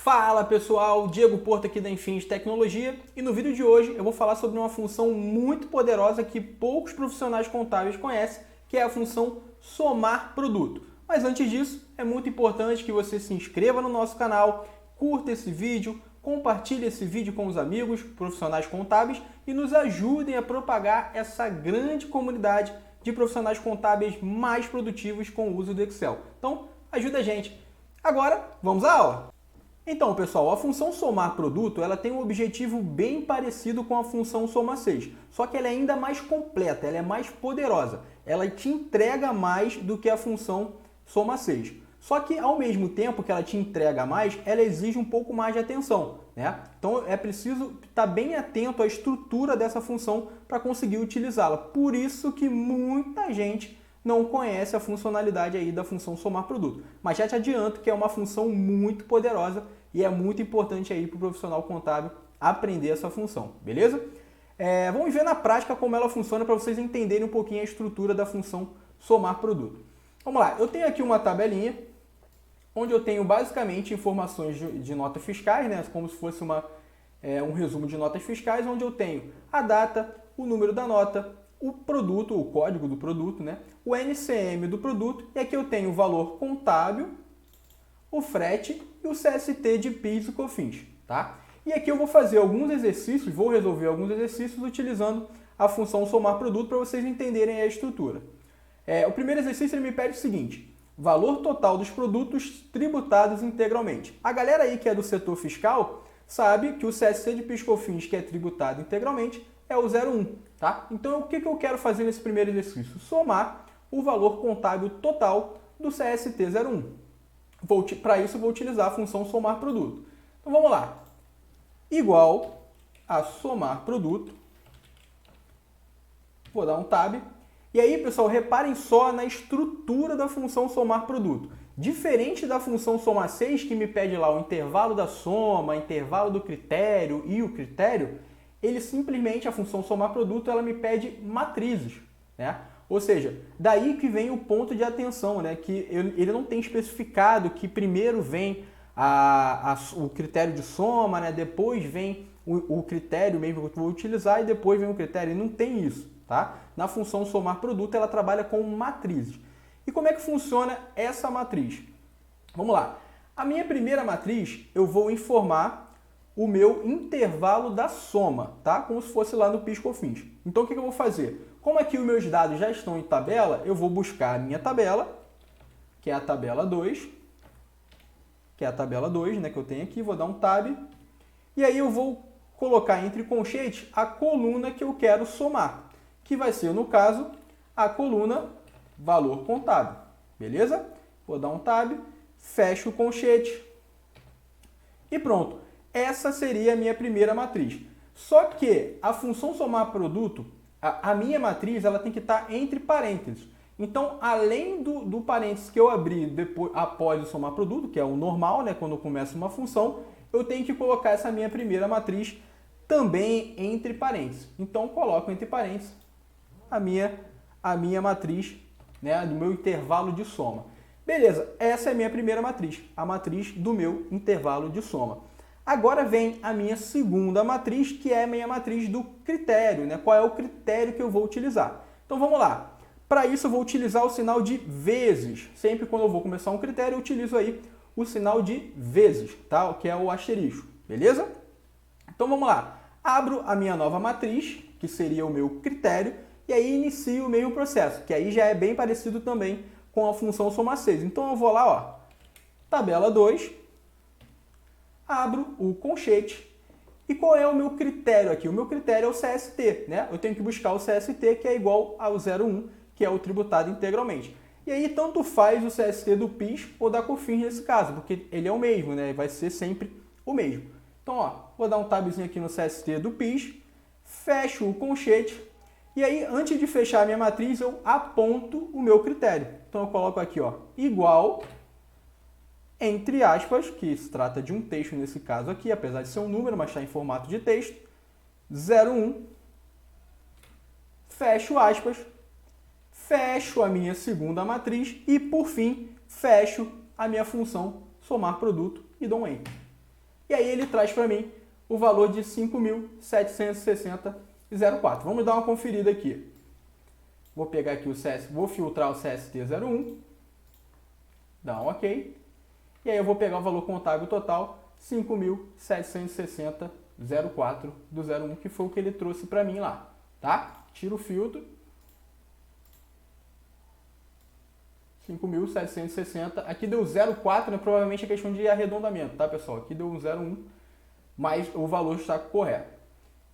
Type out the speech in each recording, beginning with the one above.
Fala pessoal, Diego Porto aqui da Infins Tecnologia e no vídeo de hoje eu vou falar sobre uma função muito poderosa que poucos profissionais contábeis conhecem, que é a função somar produto. Mas antes disso, é muito importante que você se inscreva no nosso canal, curta esse vídeo, compartilhe esse vídeo com os amigos profissionais contábeis e nos ajudem a propagar essa grande comunidade de profissionais contábeis mais produtivos com o uso do Excel. Então, ajuda a gente. Agora, vamos à aula! Então, pessoal, a função somar produto ela tem um objetivo bem parecido com a função soma 6, só que ela é ainda mais completa, ela é mais poderosa, ela te entrega mais do que a função soma 6. Só que, ao mesmo tempo que ela te entrega mais, ela exige um pouco mais de atenção, né? Então, é preciso estar bem atento à estrutura dessa função para conseguir utilizá-la. Por isso que muita gente não conhece a funcionalidade aí da função somar produto. Mas já te adianto que é uma função muito poderosa e é muito importante aí para o profissional contábil aprender essa função, beleza? Vamos ver na prática como ela funciona para vocês entenderem um pouquinho a estrutura da função somar produto. Vamos lá, eu tenho aqui uma tabelinha onde eu tenho basicamente informações de notas fiscais, né? Como se fosse um resumo de notas fiscais, onde eu tenho a data, o número da nota, o produto, o código do produto, né? O NCM do produto, e aqui eu tenho o valor contábil, o frete e o CST de PIS e COFINS, tá? E aqui eu vou fazer alguns exercícios, vou resolver alguns exercícios utilizando a função somar produto para vocês entenderem a estrutura. O primeiro exercício ele me pede o seguinte: valor total dos produtos tributados integralmente. A galera aí que é do setor fiscal sabe que o CST de PIS e COFINS que é tributado integralmente é o 0,1, tá? Então, o que eu quero fazer nesse primeiro exercício? Somar o valor contábil total do CST 0,1. Para isso, eu vou utilizar a função somar produto. Então, vamos lá. Igual a somar produto. Vou dar um tab. E aí, pessoal, reparem só na estrutura da função somar produto. Diferente da função somar 6, que me pede lá o intervalo da soma, intervalo do critério e o critério, ele simplesmente, a função somar produto, ela me pede matrizes, né? Ou seja, daí que vem o ponto de atenção, né? Que ele não tem especificado que primeiro vem o critério de soma, né? Depois vem o critério mesmo que eu vou utilizar e depois vem o critério. Ele não tem isso, tá? Na função somar produto, ela trabalha com matrizes. E como é que funciona essa matriz? Vamos lá. A minha primeira matriz, eu vou informar o meu intervalo da soma, tá? Como se fosse lá no PIS e COFINS. Então, o que eu vou fazer? Como aqui os meus dados já estão em tabela, eu vou buscar a minha tabela, que é a tabela 2, né, que eu tenho aqui, vou dar um tab, e aí eu vou colocar entre colchetes a coluna que eu quero somar, que vai ser, no caso, a coluna valor contábil, beleza? Vou dar um tab, fecho o colchete e pronto. Essa seria a minha primeira matriz. Só que a função somar produto, a minha matriz, ela tem que estar entre parênteses. Então, além do parênteses que eu abri depois, após o somar produto, que é o normal, né, quando eu começo uma função, eu tenho que colocar essa minha primeira matriz também entre parênteses. Então, eu coloco entre parênteses a minha matriz, né, do meu intervalo de soma. Beleza, essa é a minha primeira matriz, a matriz do meu intervalo de soma. Agora vem a minha segunda matriz, que é a minha matriz do critério, né? Qual é o critério que eu vou utilizar? Então vamos lá. Para isso eu vou utilizar o sinal de vezes. Sempre quando eu vou começar um critério, eu utilizo aí o sinal de vezes, tá? Que é o asterisco, beleza? Então vamos lá. Abro a minha nova matriz, que seria o meu critério, e aí inicio o mesmo processo, que aí já é bem parecido também com a função somar 6. Então eu vou lá, ó, tabela 2, abro o colchete. E qual é o meu critério aqui? O meu critério é o CST, né? Eu tenho que buscar o CST, que é igual ao 0,1, que é o tributado integralmente. E aí, tanto faz o CST do PIS ou da COFINS nesse caso, porque ele é o mesmo, né? Vai ser sempre o mesmo. Então, ó, vou dar um tabzinho aqui no CST do PIS, fecho o colchete, e aí, antes de fechar a minha matriz, eu aponto o meu critério. Então, eu coloco aqui, ó, igual, entre aspas, que se trata de um texto nesse caso aqui, apesar de ser um número, mas está em formato de texto, 0,1, fecho aspas, fecho a minha segunda matriz e, por fim, fecho a minha função somar produto e dou um Enter. E aí ele traz para mim o valor de 5.760,04. Vamos dar uma conferida aqui. Vou pegar aqui vou filtrar o CST01, dar um OK. E aí eu vou pegar o valor contábil total, 5.760,04 do 01, que foi o que ele trouxe para mim lá, tá? Tiro o filtro. 5.760, aqui deu 0,4, né? Provavelmente é questão de arredondamento, tá, pessoal? Aqui deu um 0,1, mas o valor está correto.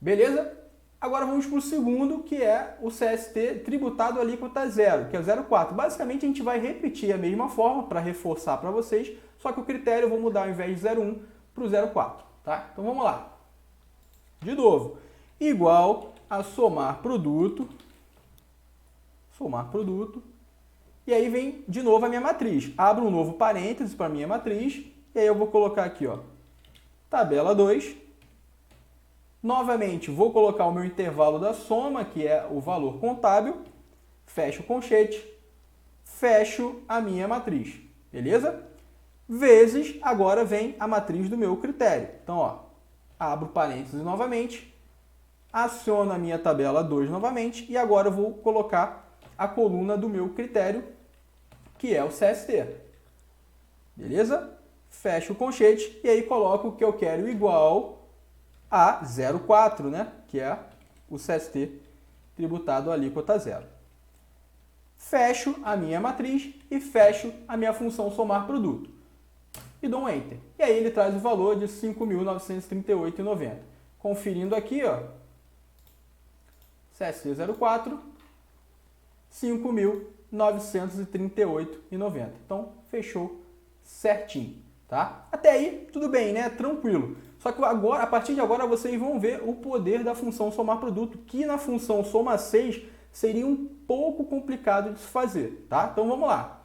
Beleza? Agora vamos para o segundo, que é o CST tributado alíquota zero, que é 0,4. Basicamente a gente vai repetir a mesma forma para reforçar para vocês, só que o critério eu vou mudar ao invés de 0,1 para o 0,4, tá? Então vamos lá. De novo, igual a somar produto, e aí vem de novo a minha matriz. Abro um novo parênteses para a minha matriz, e aí eu vou colocar aqui, ó, tabela 2. Novamente, vou colocar o meu intervalo da soma, que é o valor contábil, fecho o colchete, fecho a minha matriz, beleza? Vezes, agora vem a matriz do meu critério. Então, ó, abro parênteses novamente, aciono a minha tabela 2 novamente, e agora eu vou colocar a coluna do meu critério, que é o CST. Beleza? Fecho o colchete e aí coloco o que eu quero igual a 0,4, né? Que é o CST tributado alíquota zero. Fecho a minha matriz e fecho a minha função somar produto. E dou um Enter. E aí ele traz o valor de 5.938,90. Conferindo aqui, ó, CST 04, 5.938,90. Então, fechou certinho, tá? Até aí, tudo bem, né? Tranquilo. Só que agora, a partir de agora, vocês vão ver o poder da função somar produto, que na função soma 6 seria um pouco complicado de se fazer, tá? Então, vamos lá.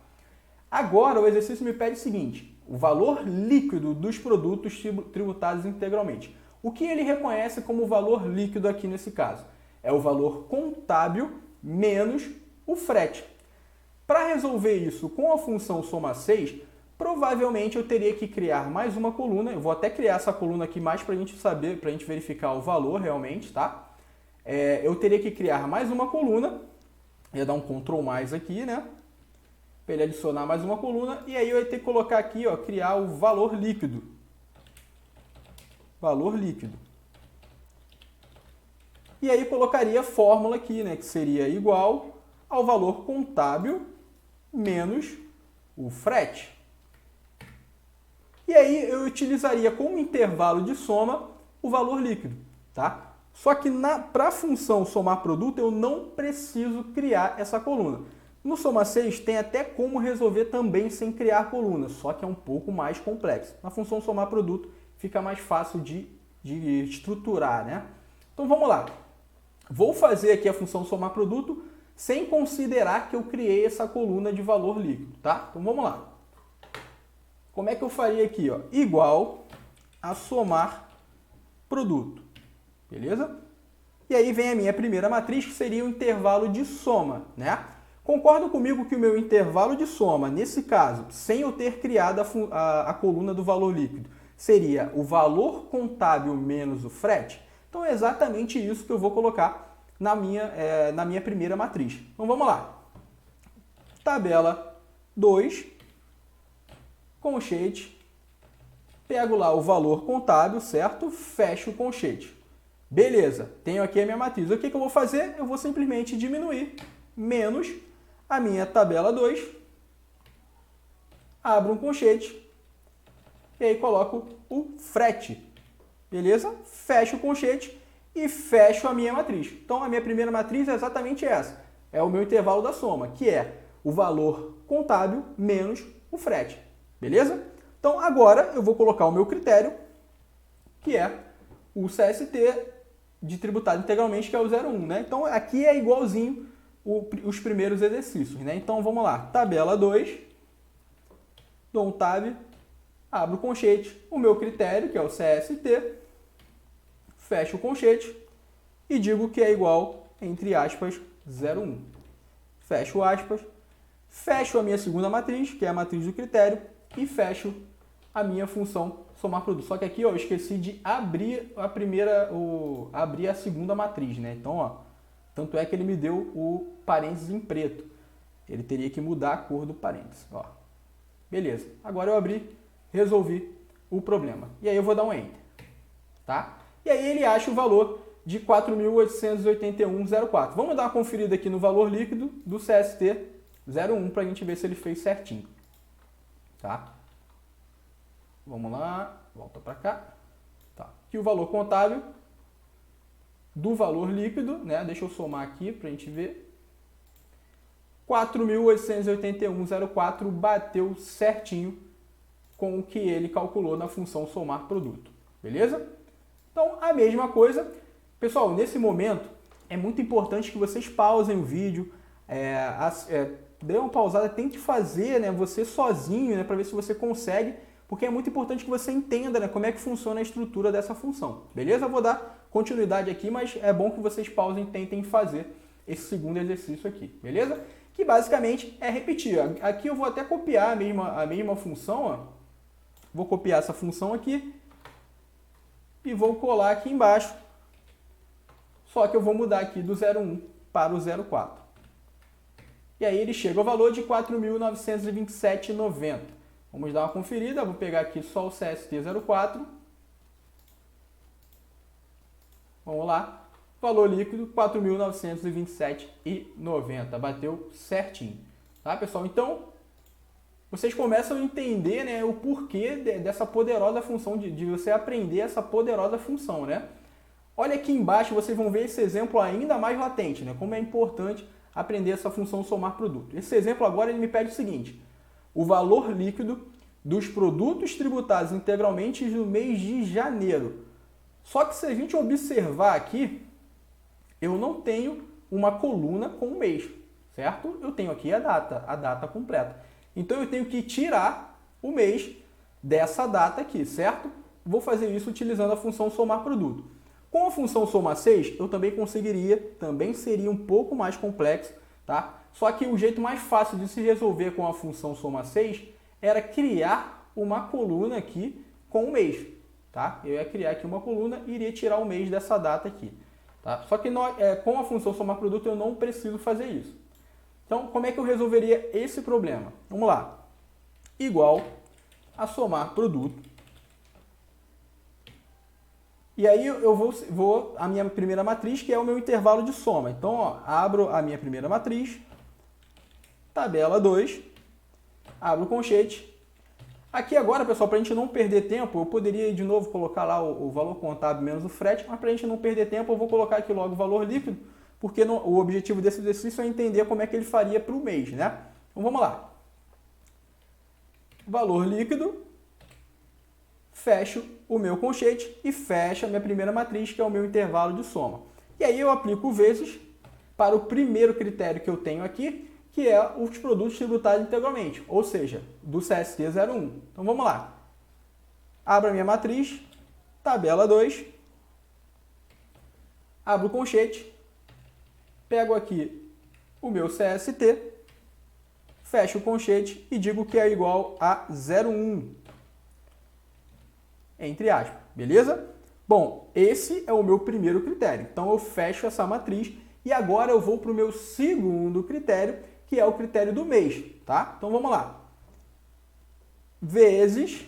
Agora, o exercício me pede o seguinte, o valor líquido dos produtos tributados integralmente. O que ele reconhece como valor líquido aqui nesse caso? É o valor contábil menos o frete. Para resolver isso com a função soma 6, provavelmente eu teria que criar mais uma coluna. Eu vou até criar essa coluna aqui mais para a gente saber, para a gente verificar o valor realmente, tá? Eu teria que criar mais uma coluna, ia dar um Ctrl mais aqui, né? Para ele adicionar mais uma coluna, e aí eu ia ter que colocar aqui, ó, criar o valor líquido. Valor líquido. E aí colocaria a fórmula aqui, né? Que seria igual ao valor contábil menos o frete. E aí eu utilizaria como intervalo de soma o valor líquido, tá? Só que para a função somar produto eu não preciso criar essa coluna. No Soma 6 tem até como resolver também sem criar coluna, só que é um pouco mais complexo. Na função somar produto fica mais fácil de estruturar, né? Então vamos lá. Vou fazer aqui a função somar produto sem considerar que eu criei essa coluna de valor líquido, tá? Então vamos lá. Como é que eu faria aqui, ó? Igual a somar produto, beleza? E aí vem a minha primeira matriz, que seria o intervalo de soma, né? Concordo comigo que o meu intervalo de soma, nesse caso, sem eu ter criado a coluna do valor líquido, seria o valor contábil menos o frete? Então é exatamente isso que eu vou colocar na minha primeira matriz. Então vamos lá. Tabela 2, colchete, pego lá o valor contábil, certo? Fecho o colchete. Beleza, tenho aqui a minha matriz. O que eu vou fazer? Eu vou simplesmente diminuir menos a minha tabela 2, abro um colchete e aí coloco o frete. Beleza? Fecho o colchete e fecho a minha matriz. Então, a minha primeira matriz é exatamente essa. É o meu intervalo da soma, que é o valor contábil menos o frete. Beleza? Então, agora eu vou colocar o meu critério, que é o CST de tributado integralmente, que é o 01, né? Então, aqui é igualzinho os primeiros exercícios, né? Então, vamos lá. Tabela 2, dou um tab, abro o colchete, o meu critério, que é o CST, fecho o colchete e digo que é igual, entre aspas, 01. Fecho aspas, fecho a minha segunda matriz, que é a matriz do critério, e fecho a minha função somar produto. Só que aqui, ó, eu esqueci de abrir abrir a segunda matriz, né? Então, ó, tanto é que ele me deu o parênteses em preto. Ele teria que mudar a cor do parênteses, ó. Beleza. Agora eu abri, resolvi o problema. E aí eu vou dar um Enter, tá? E aí ele acha o valor de 4.881,04. Vamos dar uma conferida aqui no valor líquido do CST 01 para a gente ver se ele fez certinho, tá? Vamos lá, volta para cá. Tá. Aqui o valor contábil do valor líquido, né? Deixa eu somar aqui para a gente ver. 4.881,04 bateu certinho com o que ele calculou na função somar produto. Beleza? Então, a mesma coisa. Pessoal, nesse momento, é muito importante que vocês pausem o vídeo, dê uma pausada, tente fazer, né, você sozinho, né, para ver se você consegue, porque é muito importante que você entenda, né, como é que funciona a estrutura dessa função. Beleza? Eu vou dar continuidade aqui, mas é bom que vocês pausem e tentem fazer esse segundo exercício aqui. Beleza? Que basicamente é repetir. Aqui eu vou até copiar a mesma função. Ó. Vou copiar essa função aqui e vou colar aqui embaixo. Só que eu vou mudar aqui do 01 para o 04. E aí ele chega ao valor de 4.927,90. Vamos dar uma conferida. Vou pegar aqui só o CST04. Vamos lá. Valor líquido, 4.927,90. Bateu certinho. Tá, pessoal? Então, vocês começam a entender, né, o porquê dessa poderosa função, de você aprender essa poderosa função, né? Olha aqui embaixo, vocês vão ver esse exemplo ainda mais latente, né? Como é importante aprender essa função somar produto. Esse exemplo agora ele me pede o seguinte: o valor líquido dos produtos tributados integralmente no mês de janeiro. Só que se a gente observar aqui, eu não tenho uma coluna com o mês, certo? Eu tenho aqui a data completa. Então eu tenho que tirar o mês dessa data aqui, certo? Vou fazer isso utilizando a função somar produto. Com a função somar 6, eu também conseguiria, também seria um pouco mais complexo, tá? Só que o jeito mais fácil de se resolver com a função somar 6 era criar uma coluna aqui com o mês, tá? Eu ia criar aqui uma coluna e iria tirar o mês dessa data aqui, tá? Só que com a função somar produto eu não preciso fazer isso. Então, como é que eu resolveria esse problema? Vamos lá. Igual a somar produto. E aí eu vou a minha primeira matriz, que é o meu intervalo de soma. Então, ó, abro a minha primeira matriz, tabela 2, abro o colchete. Aqui agora, pessoal, para a gente não perder tempo, eu poderia de novo colocar lá o valor contábil menos o frete, mas para a gente não perder tempo, eu vou colocar aqui logo o valor líquido, porque o objetivo desse exercício é entender como é que ele faria para o mês, né? Então, vamos lá. Valor líquido, fecho o meu colchete e fecho a minha primeira matriz, que é o meu intervalo de soma. E aí eu aplico vezes para o primeiro critério que eu tenho aqui, que é os produtos tributados integralmente, ou seja, do CST 01. Então vamos lá. Abro a minha matriz, tabela 2, abro o colchete, pego aqui o meu CST, fecho o colchete e digo que é igual a 01. Entre aspas, beleza? Bom, esse é o meu primeiro critério. Então eu fecho essa matriz e agora eu vou para o meu segundo critério, que é o critério do mês, tá? Então vamos lá. Vezes,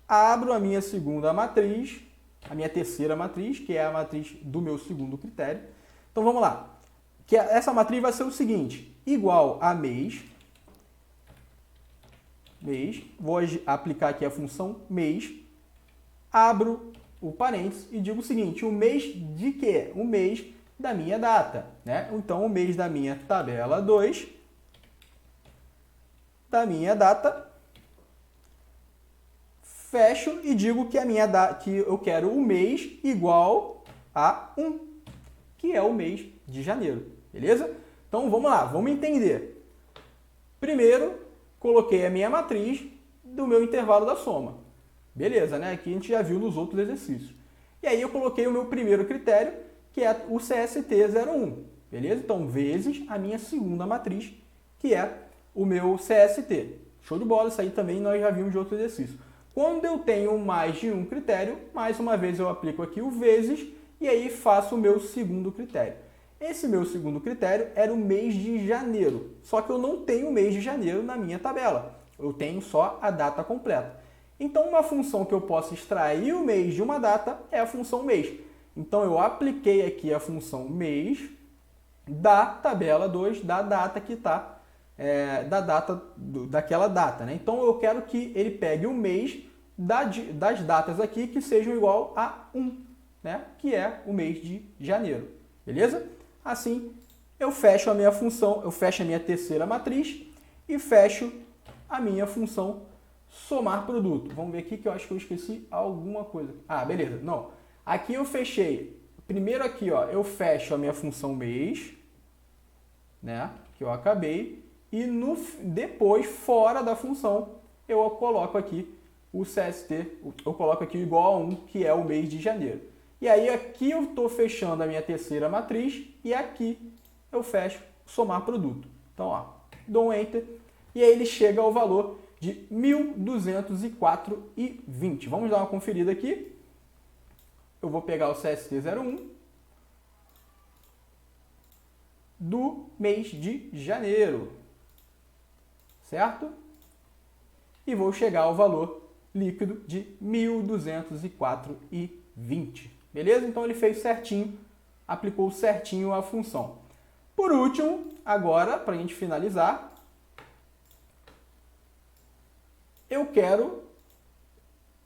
abro a minha segunda matriz, a minha terceira matriz, que é a matriz do meu segundo critério. Então vamos lá. Que essa matriz vai ser o seguinte: igual a mês, vou aplicar aqui a função mês, abro o parênteses e digo o seguinte: o mês de quê? O mês da minha data, né? Então, o mês da minha tabela 2, da minha data, fecho e digo que que eu quero o mês igual a 1, que é o mês de janeiro, beleza? Então, vamos lá, vamos entender. Primeiro, coloquei a minha matriz do meu intervalo da soma. Beleza, né? Aqui a gente já viu nos outros exercícios. E aí eu coloquei o meu primeiro critério, que é o CST01. Beleza? Então, vezes a minha segunda matriz, que é o meu CST. Show de bola, isso aí também nós já vimos de outro exercício. Quando eu tenho mais de um critério, mais uma vez eu aplico aqui o vezes e aí faço o meu segundo critério. Esse meu segundo critério era o mês de janeiro, só que eu não tenho o mês de janeiro na minha tabela, eu tenho só a data completa. Então, uma função que eu posso extrair o mês de uma data é a função mês. Então, eu apliquei aqui a função mês da tabela 2 da data que está, daquela data, né? Então, eu quero que ele pegue o mês das datas aqui que sejam igual a 1, né? Que é o mês de janeiro, beleza? Assim, eu fecho a minha função, eu fecho a minha terceira matriz e fecho a minha função somar produto. Vamos ver aqui que eu acho que eu esqueci alguma coisa. Ah, beleza. Não. Aqui eu fechei. Primeiro aqui, ó, eu fecho a minha função mês, né? Que eu acabei. E depois, fora da função, eu coloco aqui o CST, eu coloco aqui igual a 1, que é o mês de janeiro. E aí aqui eu estou fechando a minha terceira matriz e aqui eu fecho somar produto. Então, ó, dou um Enter e aí ele chega ao valor de 1.204,20. Vamos dar uma conferida aqui. Eu vou pegar o CST01 do mês de janeiro, certo? E vou chegar ao valor líquido de 1.204,20. Beleza? Então ele fez certinho, aplicou certinho a função. Por último, agora, para a gente finalizar, eu quero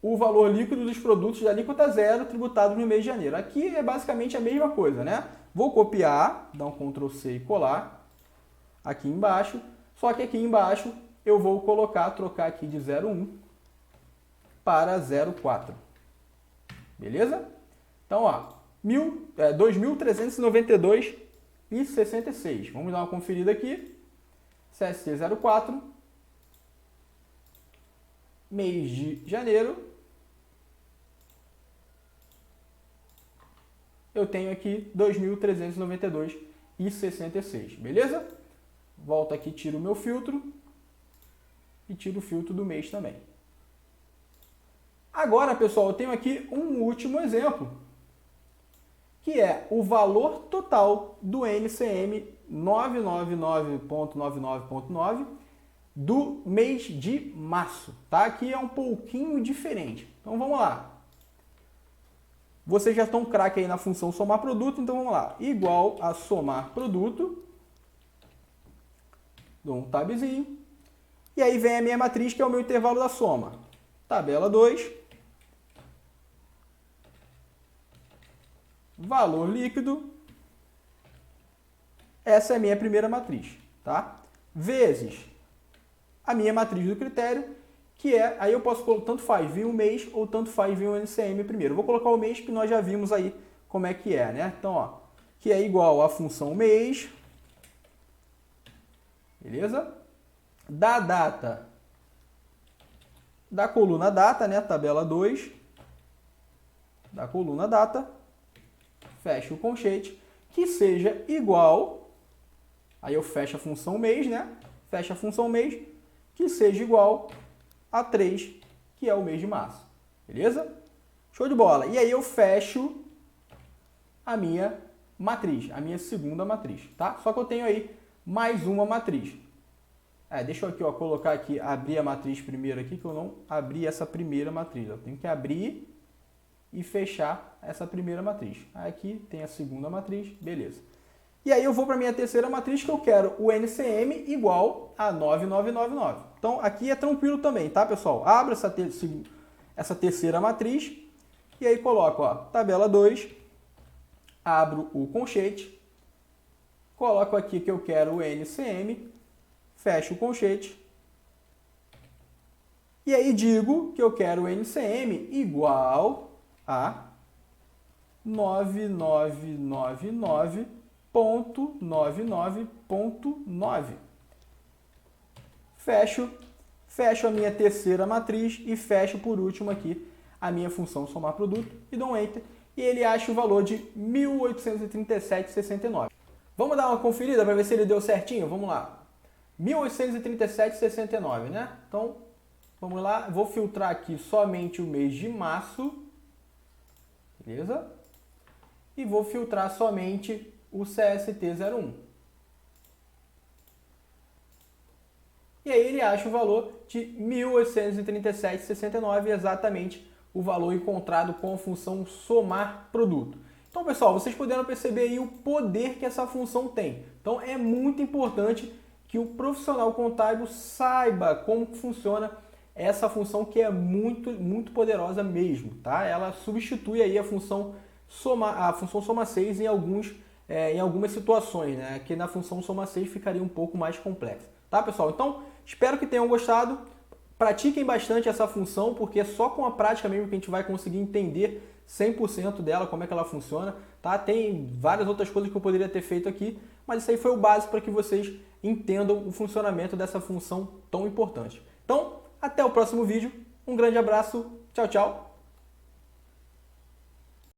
o valor líquido dos produtos da alíquota zero tributados no mês de janeiro. Aqui é basicamente a mesma coisa, né? Vou copiar, dar um Ctrl C e colar aqui embaixo, só que aqui embaixo eu vou trocar aqui de 0,1 para 0,4. Beleza? Então, ó, 2.392,66. Vamos dar uma conferida aqui. CST04, mês de janeiro. Eu tenho aqui 2.392,66. Beleza? Volto aqui, tiro o meu filtro e tiro o filtro do mês também. Agora, pessoal, eu tenho aqui um último exemplo, que é o valor total do NCM 999.99.9 do mês de março, tá? Aqui é um pouquinho diferente. Então, vamos lá. Vocês já estão craque aí na função somar produto, então vamos lá. Igual a somar produto. Dou um tabzinho. E aí vem a minha matriz, que é o meu intervalo da soma. Tabela 2. Valor líquido. Essa é a minha primeira matriz, tá? Vezes a minha matriz do critério, que é, aí eu posso colocar, tanto faz vir o mês ou tanto faz vir o NCM primeiro. Eu vou colocar o mês que nós já vimos aí como é que é, né? Então, ó, que é igual à função mês, beleza? Da data, da coluna data, né? Tabela 2, da coluna data, fecho o colchete, que seja igual, aí eu fecho a função mês, né? Fecho a função mês, que seja igual a 3, que é o mês de março. Beleza? Show de bola. E aí eu fecho a minha matriz, a minha segunda matriz, tá? Só que eu tenho aí mais uma matriz. Deixa eu aqui, ó, colocar aqui, abrir a matriz primeiro aqui, que eu não abri essa primeira matriz. Eu tenho que abrir e fechar essa primeira matriz. Aqui tem a segunda matriz, beleza. E aí eu vou para a minha terceira matriz, que eu quero o NCM igual a 9999. Então, aqui é tranquilo também, tá, pessoal? Abro essa terceira matriz e aí coloco, ó, tabela 2, abro o colchete, coloco aqui que eu quero o NCM, fecho o colchete e aí digo que eu quero o NCM igual a 9999.99.9. Fecho a minha terceira matriz e fecho por último aqui a minha função somar produto e dou um Enter e ele acha o valor de 1.837,69. Vamos dar uma conferida para ver se ele deu certinho? Vamos lá. 1.837,69, né? Então, Vamos lá, vou filtrar aqui somente o mês de março, beleza? E vou filtrar somente o CST01. E aí ele acha o valor de R$ 1.837,69, exatamente o valor encontrado com a função somar produto. Então, pessoal, vocês puderam perceber aí o poder que essa função tem. Então, é muito importante que o profissional contábil saiba como funciona essa função, que é muito poderosa mesmo, tá? Ela substitui aí a função soma 6 em algumas situações, né? Que na função soma 6 ficaria um pouco mais complexa, tá, pessoal? Então, espero que tenham gostado. Pratiquem bastante essa função, porque é só com a prática mesmo que a gente vai conseguir entender 100% dela, como é que ela funciona, tá? Tem várias outras coisas que eu poderia ter feito aqui, mas isso aí foi o básico para que vocês entendam o funcionamento dessa função tão importante. Então, até o próximo vídeo. Um grande abraço. Tchau, tchau.